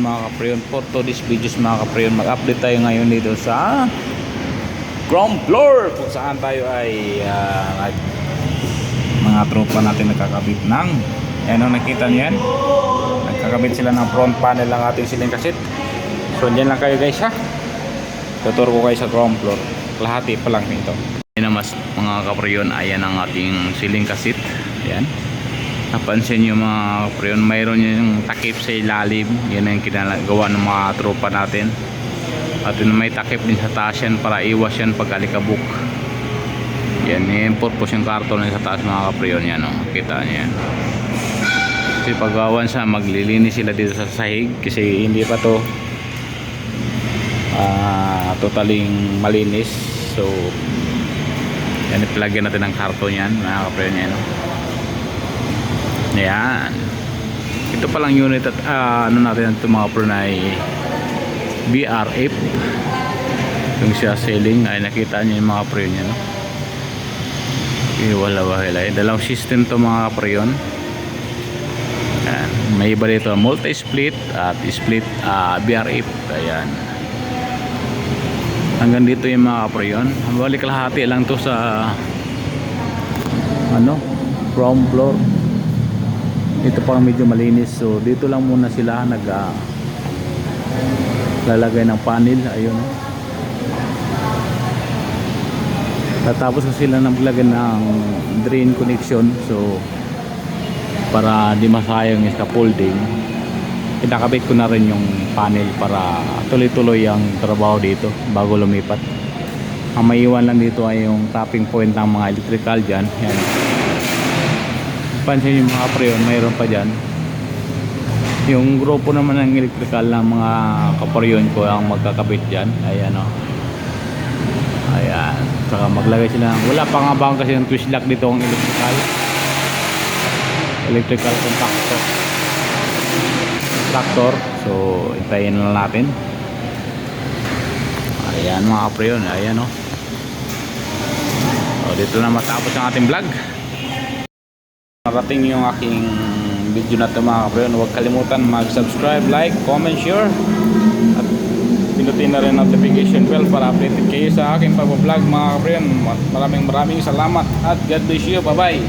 mga kapreyon. For today's videos mga kapreyon, mag-update tayo ngayon dito sa ground floor kung saan tayo ay mga tropa natin nagkakabit ng nakita niyo yan, nagkakabit sila ng front panel ng ating ceiling cassette. So dyan lang kayo guys ha, tuturo ko kayo sa ground floor, kalahati pa lang nito. Yan mas mga kapreyon, ayan ang ating ceiling cassette. Ayan, napansin nyo mga kapreyon, mayroon yung takip sa ilalim. Yan ang kinagawa ng mga tropa natin. At may takip din sa taas yan para iwas yan pag alikabok. Yan yung purpose yung karton sa taas mga kapreyon. Yan o, kita nyo yan. Kasi paggawan sa maglilinis sila dito sa sahig, kasi hindi pa to totaling malinis. So yan, ipilagyan natin ng karton yan mga kapreyon yan o. Ayan, ito palang unit at ano natin ito mga pro na BRF yung siya ceiling ay nakita nyo yung mga pro yun, no? Wala dalawang system to mga pro yun. Ayan, may iba dito multi-split at split BRF. Ayan, hanggang dito yung mga pro yun. Balik kalahati lang to sa ground floor. Ito parang medyo malinis, so dito lang muna sila lalagay ng panel. Ayun, tatapos ko sila naglagay ng drain connection, so para di masayang yung scaffolding, kinakabit ko na rin yung panel para tuloy-tuloy ang trabaho dito bago lumipat. Ang maiwan lang dito ay yung tapping point ng mga electrical dyan. Yan, pansin yung mga preyon, mayroon pa dyan yung grupo naman ng electrical ng mga kaparyon ko ang magkakabit dyan. Ayan o, ayan, saka maglagay sila wala pa nga bang kasi yung twist lock dito ang electrical contactor. So hintayin na natin. Ayan mga kaparyon, ayan o. So dito na matapos ang ating vlog. Narating yung aking video na ito mga kapreyon. Huwag kalimutan mag-subscribe, like, comment, share at pinutin na rin notification bell para updated kayo sa aking pag-vlog mga kapreyon. Maraming salamat at God bless you. Bye bye.